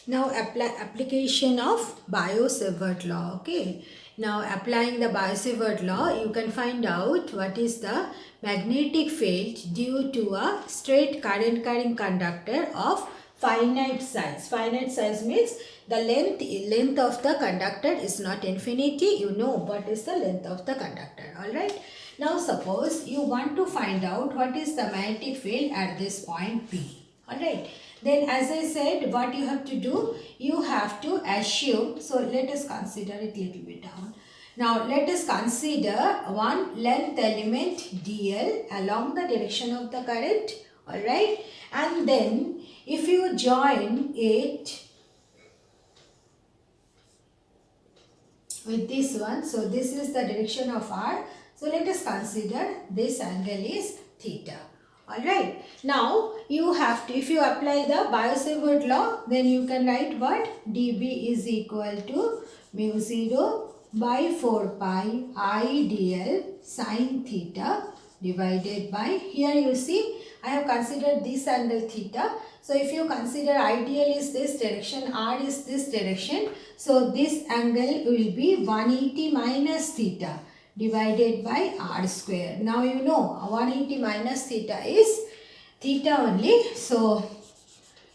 Now application of Biot-Savart law. Okay. Now applying the Biot-Savart law, you can find out what is the magnetic field due to a straight current carrying conductor of finite size. Finite size means the length of the conductor is not infinity. You know what is the length of the conductor. Alright. Now suppose you want to find out what is the magnetic field at this point P. Alright. Then as I said, what you have to do, you have to assume, so let us consider it little bit down. Now let us consider one length element dl along the direction of the current, alright, and then if you join it with this one, so this is the direction of r, so let us consider this angle is theta. Alright, now you have to, if you apply the Biot-Savart law, then you can write what? dB is equal to mu 0 by 4 pi I dl sine theta divided by, here you see I have considered this angle theta. So if you consider ideal is this direction, r is this direction, so this angle will be 180 minus theta divided by r square. Now you know 180 minus theta is theta only. So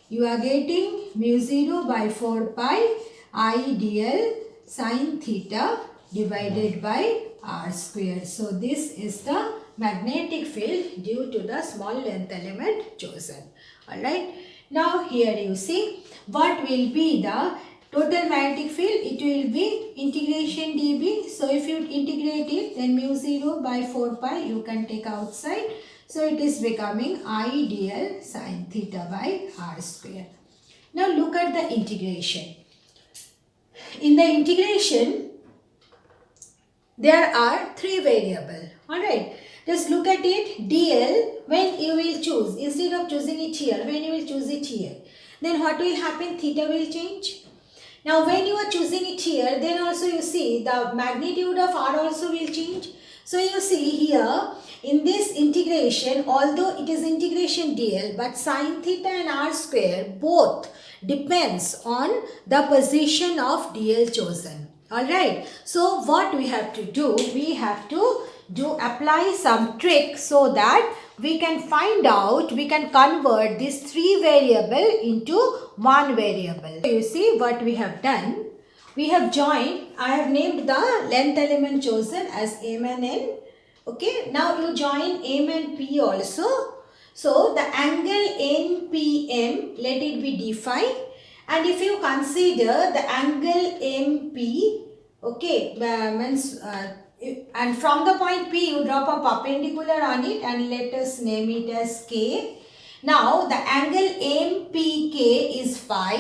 you are getting mu 0 by 4 pi I dl sine theta divided by r square. So this is the magnetic field due to the small length element chosen. Alright. Now here you see what will be the total magnetic field. It will be integration dB. So if you integrate it, then mu 0 by 4 pi you can take outside. So it is becoming I dl sine theta by r square. Now look at the integration. In the integration, there are three variables. Alright. Just look at it. dl, when you will choose, instead of choosing it here, when you will choose it here, then what will happen? Theta will change. Now when you are choosing it here, then also you see the magnitude of r also will change. So you see here in this integration, although it is integration dl, but sine theta and r square both depends on the position of dl chosen. Alright. So what we have to do, we have to apply some trick so that we can find out, we can convert this three variable into one variable. So you see what we have done. We have joined, I have named the length element chosen as m and n. Okay, now you join m and p also. So the angle NPM, let it be d phi. And if you consider the angle MP, okay, means and from the point P you drop a perpendicular on it and let us name it as K. Now the angle MPK is phi,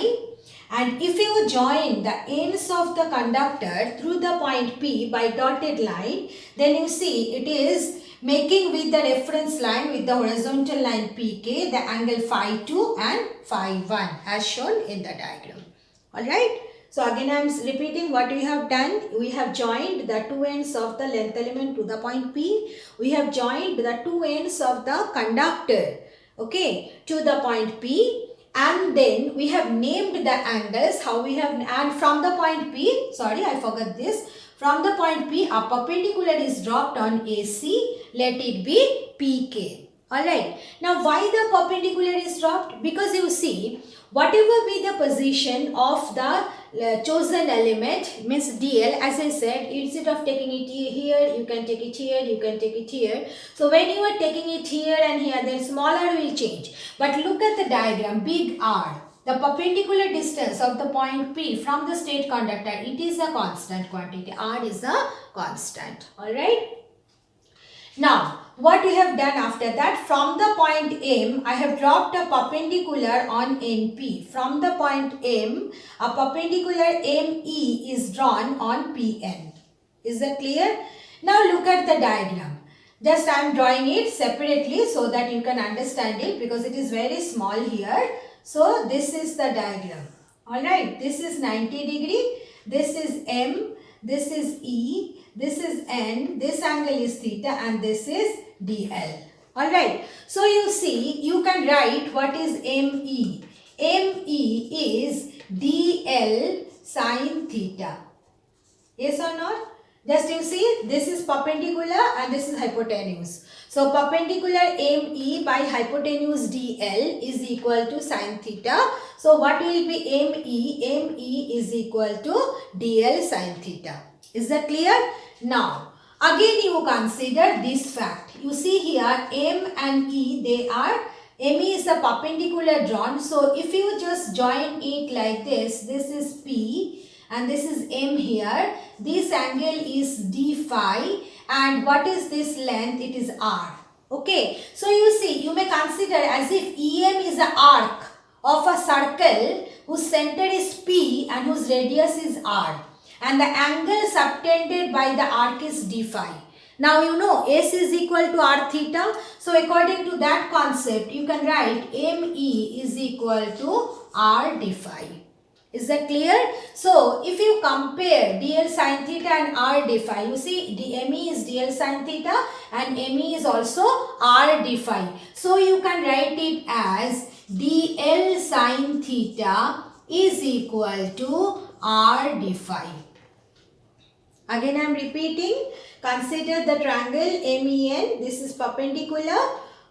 and if you join the ends of the conductor through the point P by dotted line, then you see it is making with the reference line with the horizontal line PK the angle phi 2 and phi 1 as shown in the diagram. Alright. So again I am repeating what we have done. We have joined the two ends of the length element to the point P. We have joined the two ends of the conductor, okay, to the point P, and then we have named the angles, how we have, and from the point P, sorry I forgot this, from the point P a perpendicular is dropped on AC, let it be PK. Alright. Now why the perpendicular is dropped? Because you see, whatever be the position of the chosen element means dl, as I said, instead of taking it here, you can take it here, you can take it here. So when you are taking it here and here, then smaller will change. But look at the diagram, big R. The perpendicular distance of the point P from the state conductor, it is a constant quantity. R is a constant. Alright. Now, what we have done after that, from the point M, I have dropped a perpendicular on NP. From the point M, a perpendicular ME is drawn on PN. Is that clear? Now look at the diagram. Just I am drawing it separately so that you can understand it because it is very small here. So this is the diagram. Alright, this is 90 degree, this is M, this is E, this is N, this angle is theta, and this is DL. Alright, so you see, you can write what is ME. ME is dl sine theta. Yes or not? Just you see, this is perpendicular and this is hypotenuse. So perpendicular ME by hypotenuse DL is equal to sine theta. So what will be ME? ME is equal to DL sine theta. Is that clear? Now, again you consider this fact. You see here M and E, they are, ME is a perpendicular drawn. So if you just join it like this is P and this is M here. This angle is D phi, and what is this length? It is R. Okay. So you see, you may consider as if EM is an arc of a circle whose center is P and whose radius is R. And the angle subtended by the arc is D phi. Now you know S is equal to R theta. So according to that concept, you can write ME is equal to R D phi. Is that clear? So if you compare DL sin theta and R D phi, you see ME is DL sin theta and ME is also R D phi. So you can write it as DL sin theta is equal to R D phi. Again I am repeating, consider the triangle MEN, this is perpendicular,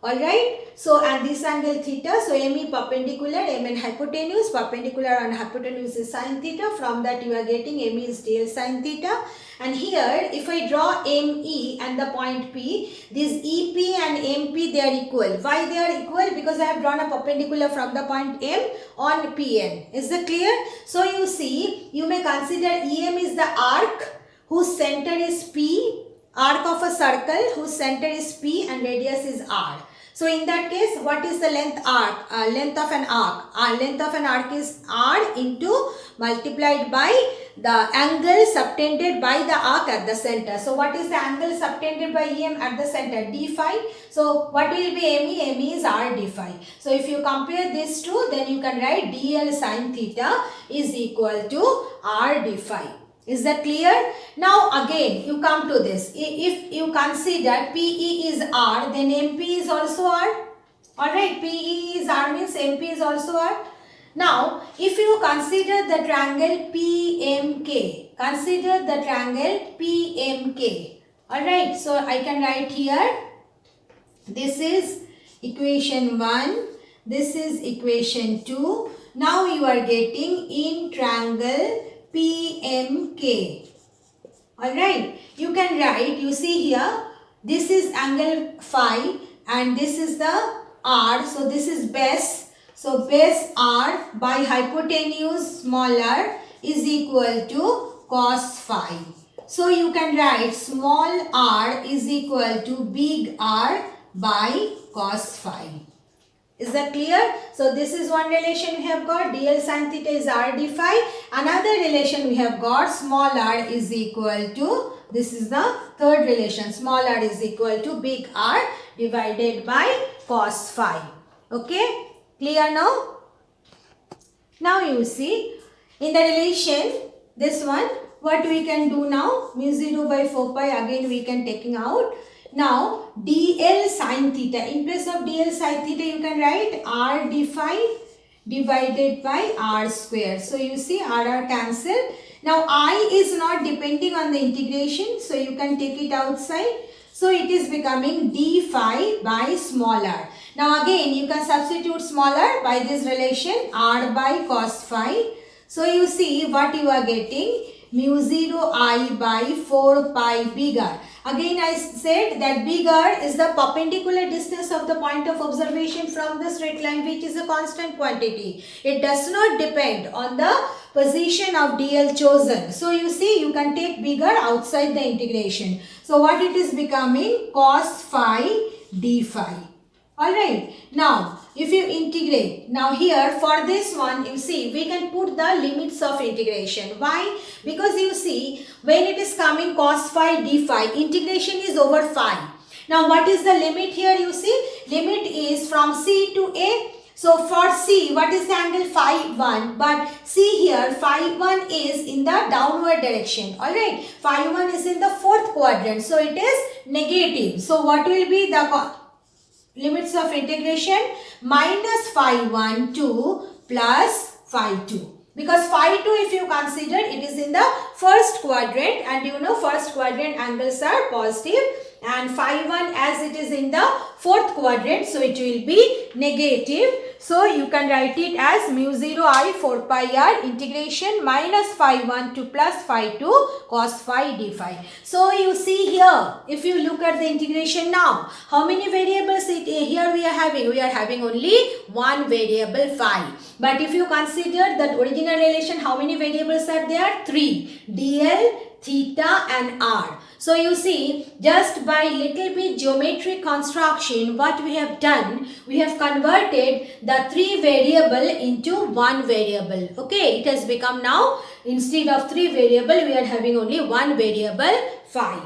alright. So and this angle theta, so ME perpendicular, MN hypotenuse, perpendicular and hypotenuse is sin theta. From that you are getting ME is DL sin theta. And here if I draw ME and the point P, this EP and MP they are equal. Why they are equal? Because I have drawn a perpendicular from the point M on PN. Is that clear? So you see, you may consider EM is the arc whose center is P, arc of a circle whose center is P and radius is R. So in that case, what is the length arc? Length of an arc. Length of an arc is R into multiplied by the angle subtended by the arc at the center. So what is the angle subtended by EM at the center? D phi. So what will be ME? ME is R D phi. So if you compare these two, then you can write DL sin theta is equal to R D phi. Is that clear? Now again you come to this. If you consider PE is R, then MP is also R. Alright, PE is R means MP is also R. Now if you consider the triangle PMK, consider the triangle PMK. Alright, so I can write here, this is equation 1, this is equation 2. Now you are getting in triangle PMK. Alright, you can write, you see here, this is angle phi and this is the R. So this is base. So base R by hypotenuse smaller is equal to cos phi. So you can write small r is equal to big R by cos phi. Is that clear? So this is one relation we have got, DL sin theta is R D phi. Another relation we have got, small r is equal to, this is the third relation, small r is equal to big R divided by cos phi. Okay, clear now? Now you see, in the relation, this one, what we can do now, mu 0 by 4 pi, again we can taking out. Now, DL sin theta, in place of DL sin theta, you can write R D phi divided by R square. So, you see R cancel. Now, I is not depending on the integration. So, you can take it outside. So, it is becoming D phi by small r. Now, again, you can substitute small r by this relation R by cos phi. So, you see what you are getting, mu 0 I by 4 pi big R. Again I said that big R is the perpendicular distance of the point of observation from the straight line, which is a constant quantity. It does not depend on the position of DL chosen. So you see, you can take big R outside the integration. So what it is becoming? Cos phi d phi. Alright. Now if you integrate, now here for this one, you see, we can put the limits of integration. Why? Because you see, when it is coming cos phi d phi, integration is over phi. Now what is the limit here? You see, limit is from C to A. So for C, what is the angle? Phi 1. But see here, phi 1 is in the downward direction. Alright, phi 1 is in the fourth quadrant. So it is negative. So what will be the limits of integration? Minus phi 1 to plus phi 2. Because phi 2, if you consider, it is in the first quadrant, and you know first quadrant angles are positive, and phi 1 as it is in the fourth quadrant, so it will be negative. So you can write it as mu 0 I 4 pi r integration minus phi 1 to plus phi 2 cos phi d phi. So you see here, if you look at the integration now, how many variables here we are having? We are having only one variable phi. But if you consider that original relation, how many variables are there? 3. dl, theta and r. So you see, just by little bit geometric construction, what we have done, we have converted the 3 variable into 1 variable. Okay, it has become now, instead of 3 variable, we are having only 1 variable phi.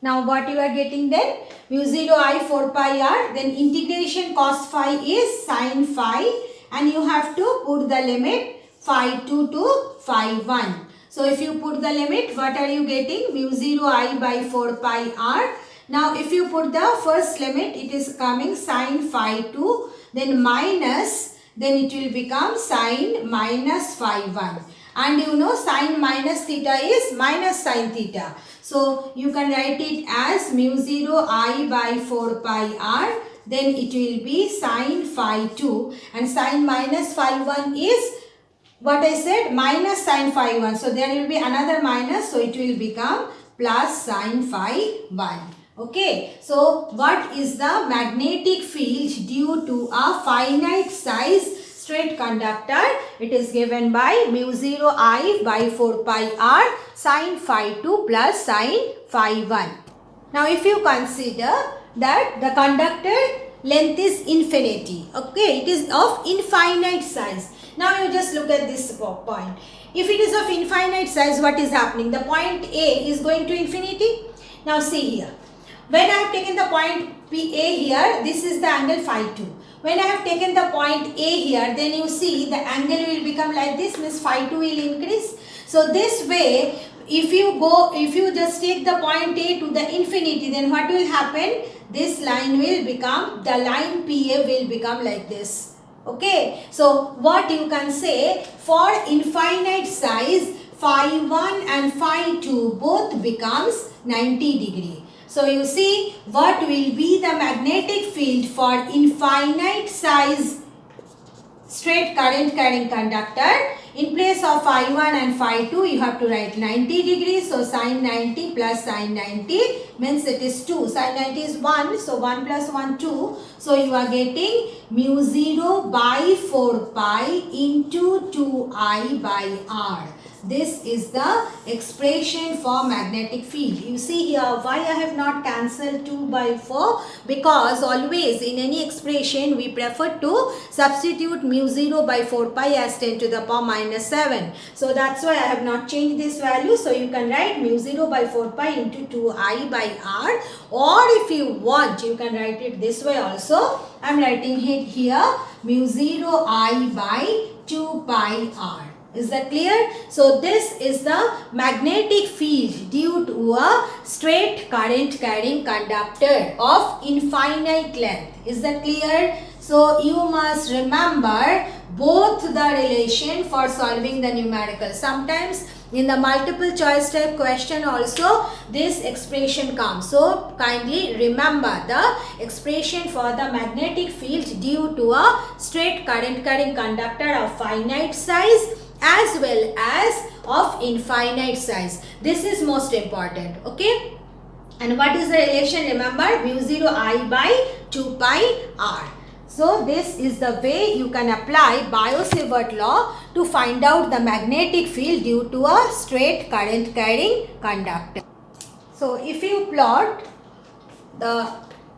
Now what you are getting then? Mu 0 I 4 pi r, then integration cos phi is sin phi, and you have to put the limit phi 2 to phi 1. So if you put the limit, what are you getting? Mu 0 I by 4 pi r. Now if you put the first limit, it is coming sin phi 2, then minus, then it will become sin minus phi 1. And you know sin minus theta is minus sin theta. So you can write it as mu 0 I by 4 pi r. Then it will be sin phi 2, and sin minus phi 1 is what I said, minus sin phi 1. So there will be another minus, so it will become plus sin phi 1. Okay, so what is the magnetic field due to a finite size straight conductor? It is given by mu 0 I by 4 pi r sin phi 2 plus sin phi 1. Now if you consider that the conductor length is infinity, okay, it is of infinite size. Now you just look at this point. If it is of infinite size, what is happening? The point A is going to infinity. Now see here. When I have taken the point A here, this is the angle phi 2. When I have taken the point A here, then you see the angle will become like this, means phi 2 will increase. So this way, if you just take the point A to the infinity, then what will happen? This line will become, the line PA will become like this. Okay, so what you can say, for infinite size, phi 1 and phi 2 both becomes 90 degree. So you see, what will be the magnetic field for infinite size straight current carrying conductor? In place of phi 1 and phi 2, you have to write 90 degrees. So sin 90 plus sin 90 means it is 2. Sin 90 is 1. So 1 plus 1, 2. So you are getting mu 0 by 4 pi into 2I by r. This is the expression for magnetic field. You see here why I have not cancelled 2 by 4, because always in any expression we prefer to substitute mu 0 by 4 pi as 10 to the power minus 7. So that's why I have not changed this value. So you can write mu 0 by 4 pi into 2I by r, or if you want you can write it this way also. I am writing it here, mu 0 I by 2 pi r. Is that clear? So this is the magnetic field due to a straight current carrying conductor of infinite length. Is that clear? So you must remember both the relation for solving the numerical. Sometimes in the multiple choice type question also this expression comes. So kindly remember the expression for the magnetic field due to a straight current carrying conductor of finite size as well as of infinite size. This is most important. Okay. And what is the relation? Remember, mu 0 I by 2 pi r. So this is the way you can apply Biot-Savart law to find out the magnetic field due to a straight current carrying conductor. So if you plot the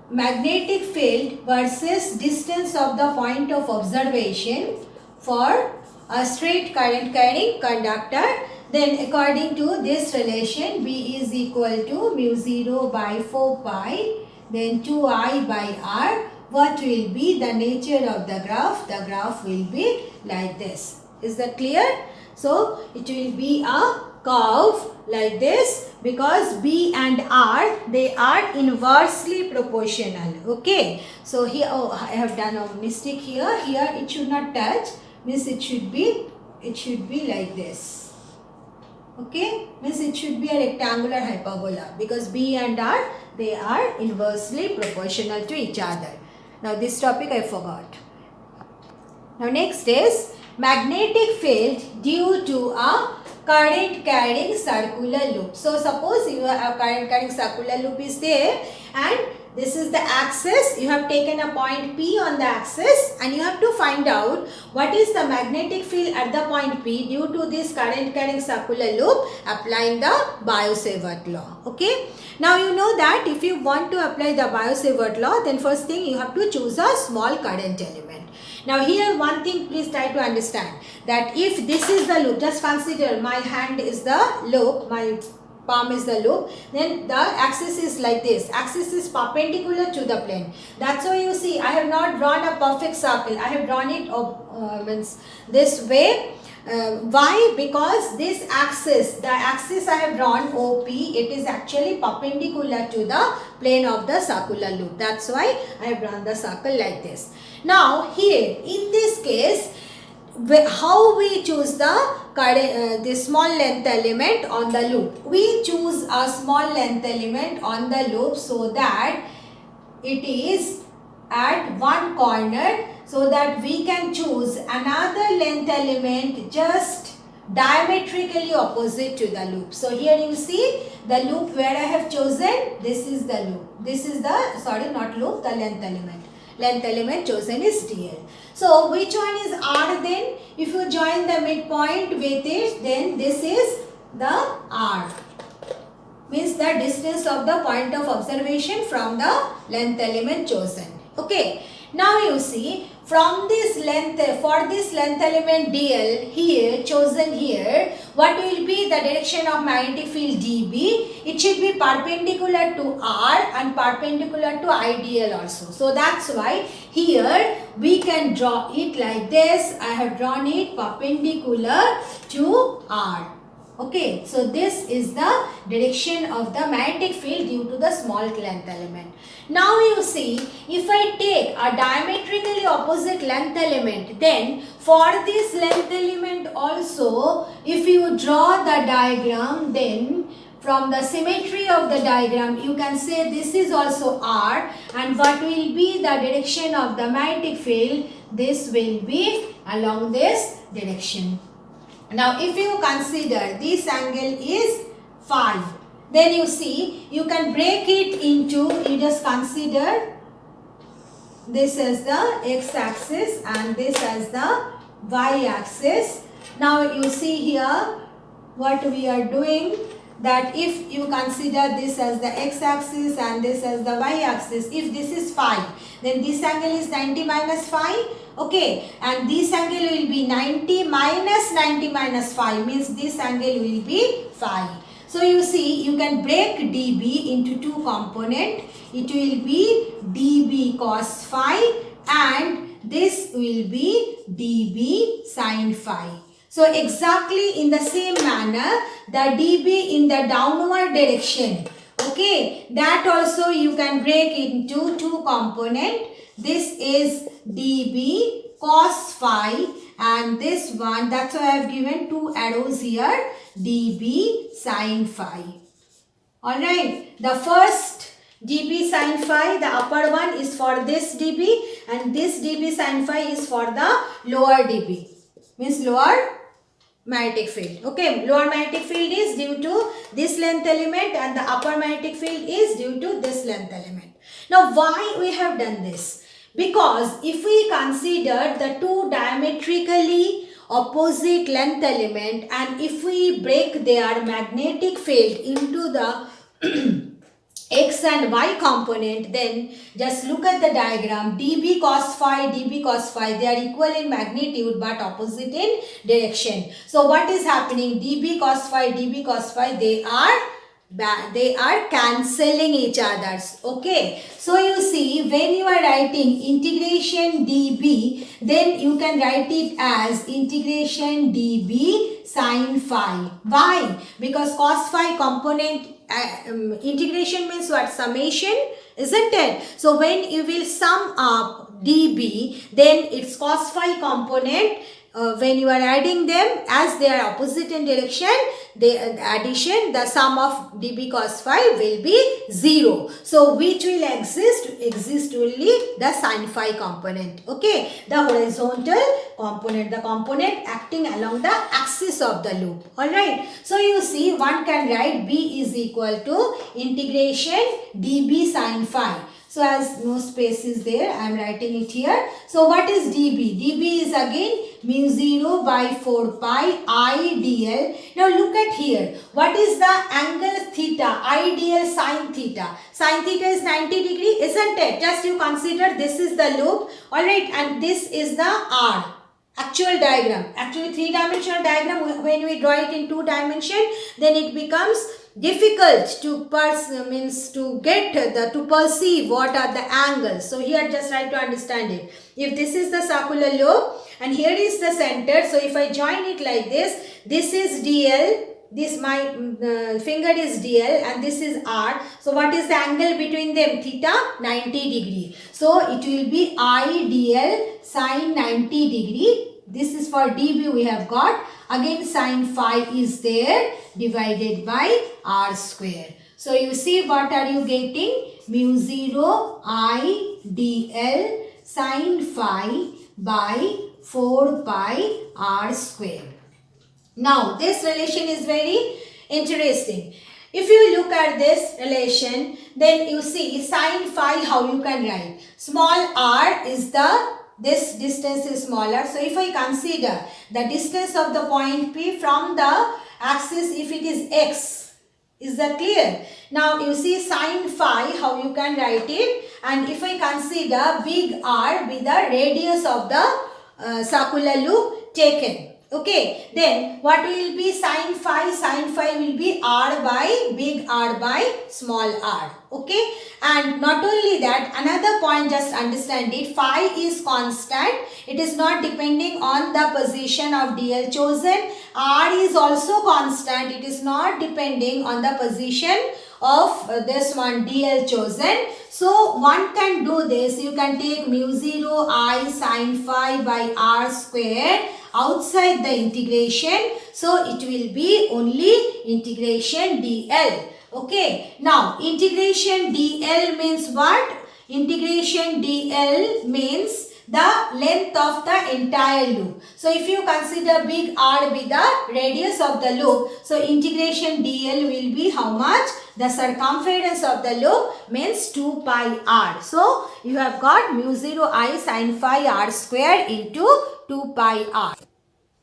magnetic field versus distance of the point of observation for a straight current carrying conductor, then according to this relation, B is equal to mu 0 by 4 pi, then 2I by r. What will be the nature of the graph? The graph will be like this. Is that clear? So it will be a curve like this, because B and R, they are inversely proportional. Okay. So here, oh, I have done a mistake here. Here it should not touch. means it should be like this. Okay, means it should be a rectangular hyperbola because B and R, they are inversely proportional to each other. Now this topic I forgot. Now next is magnetic field due to a current carrying circular loop. So suppose you have a current carrying circular loop is there and this is the axis. You have taken a point P on the axis and you have to find out what is the magnetic field at the point P due to this current carrying circular loop applying the Biot-Savart law. Okay. Now you know that if you want to apply the Biot-Savart law, then first thing you have to choose a small current element. Now here one thing please try to understand that if this is the loop, just consider my hand is the loop, my palm is the loop, then the axis is like this. Axis is perpendicular to the plane. That's why you see I have not drawn a perfect circle. I have drawn it means this way. Why? Because this axis, the axis I have drawn OP, it is actually perpendicular to the plane of the circular loop. That's why I have drawn the circle like this. Now here in this case, how we choose the small length element on the loop? We choose a small length element on the loop so that it is at one corner, so that we can choose another length element just diametrically opposite to the loop. So here you see the loop where I have chosen, this is the loop. This is the, sorry, not loop, the length element. Length element chosen is DL. So which one is R then? If you join the midpoint with it, then this is the R. Means the distance of the point of observation from the length element chosen. Okay. Now you see from this length, for this length element DL here, chosen here, what will be the direction of magnetic field DB? It should be perpendicular to R and perpendicular to IDL also. So that's why here we can draw it like this. I have drawn it perpendicular to R. Okay, so this is the direction of the magnetic field due to the small length element. Now you see, if I take a diametrically opposite length element, then for this length element also, if you draw the diagram, then from the symmetry of the diagram, you can say this is also R, and what will be the direction of the magnetic field? This will be along this direction. Now if you consider this angle is phi, then you see you can break it into, you just consider this as the x-axis and this as the y-axis. Now you see here what we are doing, that if you consider this as the x-axis and this as the y-axis, if this is phi, then this angle is 90 minus phi. Okay, and this angle will be 90 minus phi, means this angle will be phi. So you see, you can break dB into two components. It will be dB cos phi and this will be dB sin phi. So exactly in the same manner, the dB in the downward direction, okay, that also you can break into two components. This is dB cos phi and this one, that's why I have given two arrows here, dB sin phi. Alright, the first dB sin phi, the upper one is for this dB and this dB sin phi is for the lower dB, means lower magnetic field. Okay, lower magnetic field is due to this length element and the upper magnetic field is due to this length element. Now why we have done this? Because if we consider the two diametrically opposite length element and if we break their magnetic field into the x and y component, then just look at the diagram. dB cos phi, they are equal in magnitude but opposite in direction. So what is happening? dB cos phi, they are cancelling each other's. Okay, so you see, when you are writing integration dB, then you can write it as integration dB sin phi. Why? Because cos phi component, integration means what? Summation, isn't it? So when you will sum up dB, then its cos phi component, when you are adding them as they are opposite in direction, the sum of dB cos phi will be 0. So which will exist only the sin phi component. Okay, the horizontal component, the component acting along the axis of the loop. Alright, so you see one can write B is equal to integration dB sin phi. So as no space is there, I am writing it here. So what is dB? dB is again mu 0 by 4 pi I dl. Now look at here. What is the angle theta? I dl sin theta. Sin theta is 90 degree, isn't it? Just you consider this is the loop. Alright, and this is the R. Actual diagram. Actually 3-dimensional diagram, when we draw it in 2 dimension, then it becomes difficult to perceive what are the angles. So here just try to understand it. If this is the circular loop and here is the center, so if I join it like this is DL, this my finger is DL and this is R. So what is the angle between them? Theta, 90 degree. So it will be IDL sin 90 degree. This is for dB we have got. Again sin phi is there divided by R square. So you see what are you getting? Mu 0 I dl sin phi by 4 pi R square. Now this relation is very interesting. If you look at this relation, then you see sin phi how you can write. Small r is this distance is smaller. So if I consider the distance of the point P from the axis, if it is x, is that clear? Now you see sin phi how you can write it, and if I consider big R be the radius of the circular loop taken. Okay, then what will be sin phi? Sin phi will be R by big R by small r. Okay, and not only that, another point, just understand it, phi is constant. It is not depending on the position of DL chosen. R is also constant. It is not depending on the position of this one DL chosen. So one can do this. You can take mu 0 I sin phi by R square outside the integration. So it will be only integration DL. Okay. Now integration DL means what? Integration DL means the length of the entire loop. So if you consider big R be the radius of the loop, so integration DL will be how much? The circumference of the loop means 2 pi R. So you have got mu 0 I sin phi R square into 2 pi R.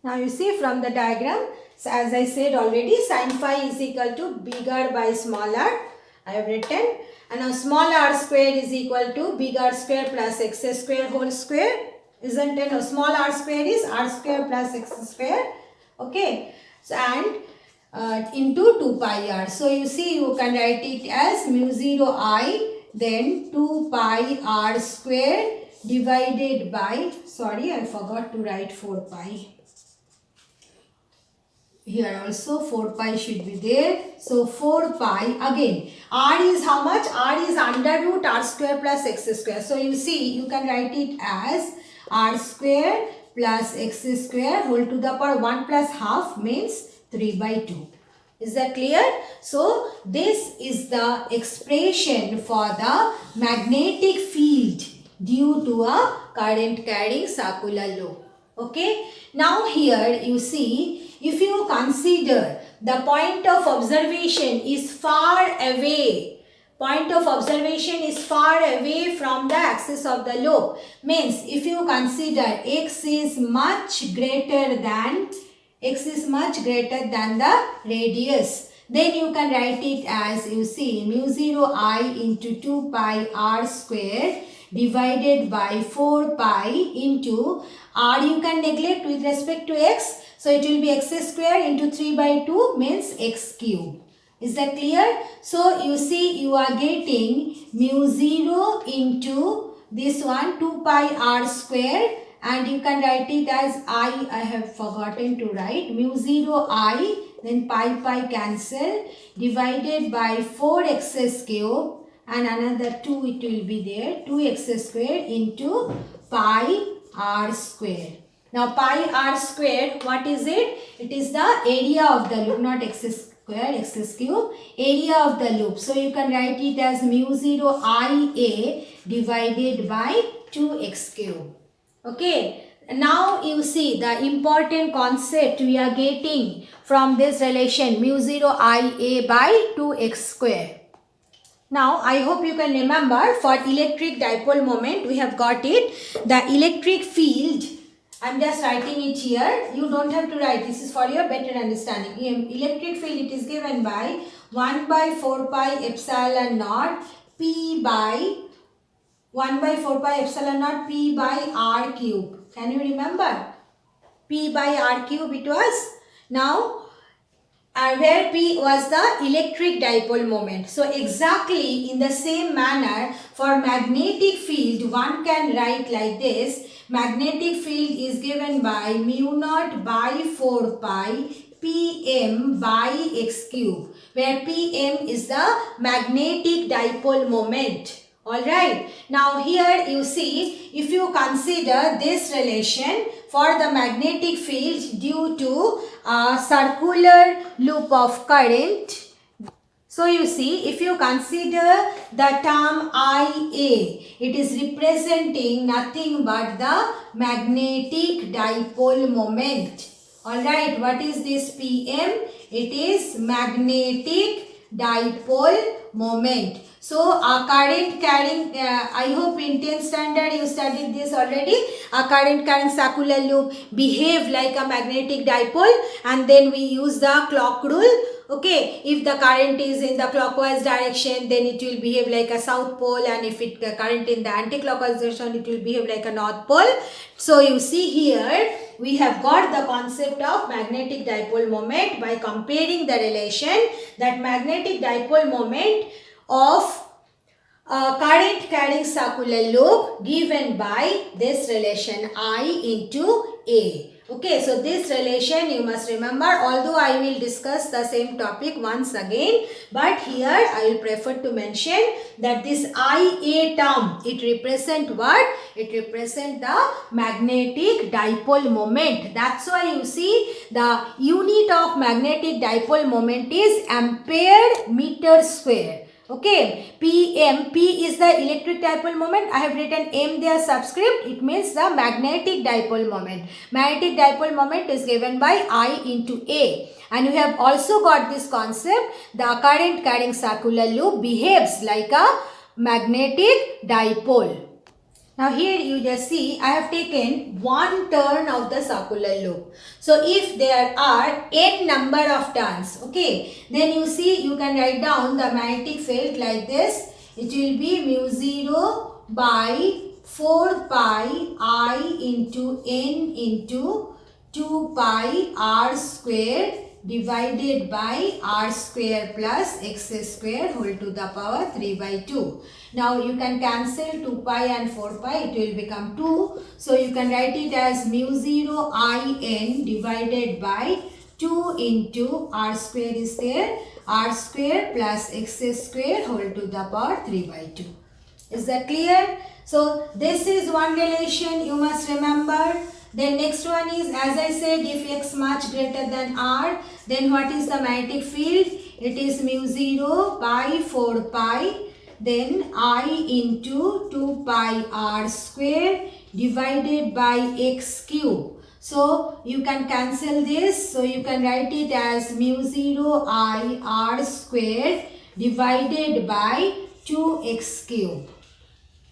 Now you see from the diagram, so as I said already, sin phi is equal to bigger by smaller. I have written. And now small r square is equal to big R square plus x square whole square. Isn't it? No, small r square is r square plus x square. Okay. So and into 2 pi r. So you see you can write it as mu 0 I then 2 pi r square divided by, sorry I forgot to write 4 pi. Here also 4 pi should be there. So 4 pi again. R is how much? R is under root r square plus x square. So you see you can write it as r square plus x square whole to the power 1 plus half means 3 by 2. Is that clear? So this is the expression for the magnetic field due to a current carrying circular loop. Okay. Now here you see, if you consider the point of observation is far away, point of observation is far away from the axis of the loop, means if you consider x is much greater than the radius, then you can write it as, you see, mu 0 I into 2 pi r square divided by 4 pi into r you can neglect with respect to x. So it will be x square into 3 by 2 means x cube. Is that clear? So you see you are getting mu 0 into this one 2 pi r square, and you can write it as I have forgotten to write mu 0 I then pi cancel divided by 4x cube and another 2 it will be there 2x square into pi r square. Now pi r square, what is it? It is the area of the loop, not x square, x cube, area of the loop. So you can write it as mu 0 IA divided by 2x cube. Okay. Now you see the important concept we are getting from this relation mu 0 IA by 2x square. Now I hope you can remember for electric dipole moment we have got it. The electric field, I am just writing it here. You don't have to write. This is for your better understanding. Electric field, it is given by 1 by 4 pi epsilon naught P by 1 by 4 pi epsilon naught P by R cube. Can you remember? P by R cube it was. Now where P was the electric dipole moment. So exactly in the same manner for magnetic field one can write like this. Magnetic field is given by mu naught by 4 pi Pm by x cube, where Pm is the magnetic dipole moment. Alright, now here you see, if you consider this relation for the magnetic field due to a circular loop of current. So you see, if you consider the term Ia, it is representing nothing but the magnetic dipole moment. Alright, what is this Pm? It is magnetic dipole moment. So a current carrying, I hope in 10th standard you studied this already. A current carrying circular loop behave like a magnetic dipole, and then we use the clock rule. Okay, if the current is in the clockwise direction, then it will behave like a south pole, and if it current in the anti-clockwise direction, it will behave like a north pole. So you see here, we have got the concept of magnetic dipole moment by comparing the relation, that magnetic dipole moment of current carrying circular loop given by this relation I into A. Okay, so this relation you must remember, although I will discuss the same topic once again, but here I will prefer to mention that this IA term, it represent what? It represent the magnetic dipole moment. That's why you see the unit of magnetic dipole moment is ampere meter square. Okay, Pm, P is the electric dipole moment. I have written M there subscript. It means the magnetic dipole moment. Magnetic dipole moment is given by I into A. And you have also got this concept, the current carrying circular loop behaves like a magnetic dipole. Now here you just see I have taken one turn of the circular loop. So if there are n number of turns, okay, then you see you can write down the magnetic field like this. It will be mu 0 by 4 pi I into n into 2 pi r square divided by r square plus x square whole to the power 3 by 2. Now you can cancel 2 pi and 4 pi, it will become 2. So you can write it as mu 0 in divided by 2 into r square is there, r square plus x square whole to the power 3 by 2. Is that clear? So this is one relation you must remember. Then next one is, as I said, if x much greater than r, then what is the magnetic field? It is mu 0 by 4 pi, then I into 2 pi r square divided by x cube. So you can cancel this. So you can write it as mu 0 I r square divided by 2x cube.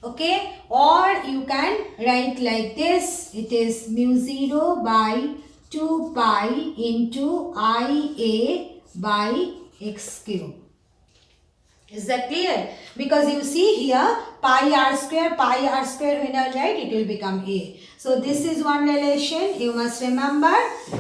Okay, or you can write like this, it is mu 0 by 2 pi into IA by x cube. Is that clear? Because you see here pi r square when I write it will become A. So this is one relation you must remember.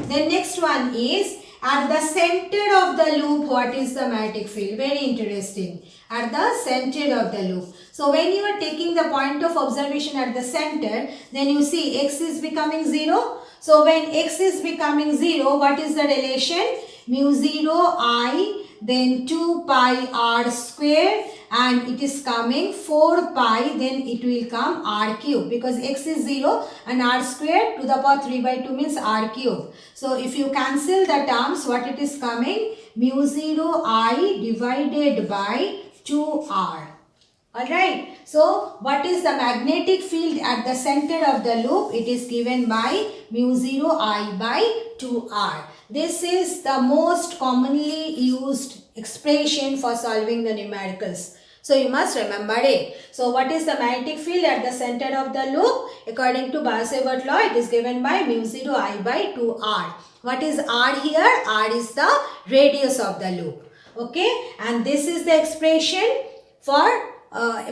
Then next one is, at the center of the loop what is the magnetic field? Very interesting. At the center of the loop. So when you are taking the point of observation at the center, then you see x is becoming 0. So when x is becoming 0, what is the relation? Mu 0 I, then 2 pi r square, and it is coming 4 pi, then it will come r cube, because x is 0 and r square to the power 3 by 2 means r cube. So if you cancel the terms, what it is coming? Mu 0 I divided by 2r. Alright, so what is the magnetic field at the center of the loop? It is given by mu 0 I by 2r. This is the most commonly used expression for solving the numericals. So you must remember it. So what is the magnetic field at the center of the loop? According to Biot-Savart law, it is given by mu 0 I by 2r. What is r here? R is the radius of the loop. Okay, and this is the expression for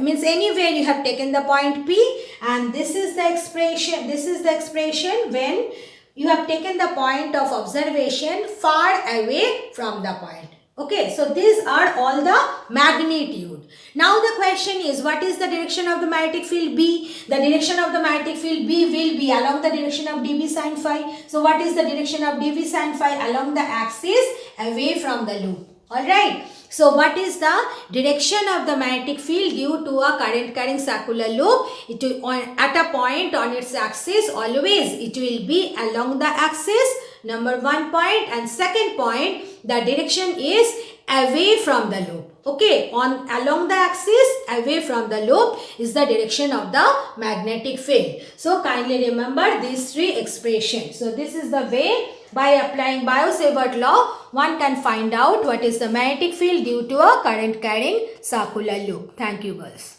means anywhere you have taken the point P, and this is the expression when you have taken the point of observation far away from the point. Okay, so these are all the magnitude. Now the question is, what is the direction of the magnetic field B? The direction of the magnetic field B will be along the direction of dB sin phi. So what is the direction of dB sin phi? Along the axis away from the loop. Alright. So what is the direction of the magnetic field due to a current carrying circular loop? At a point on its axis, always it will be along the axis, number 1 point, and second point, the direction is away from the loop. Okay, along the axis, away from the loop is the direction of the magnetic field. So kindly remember these three expressions. So this is the way, by applying Biot-Savart law, one can find out what is the magnetic field due to a current carrying circular loop. Thank you, girls.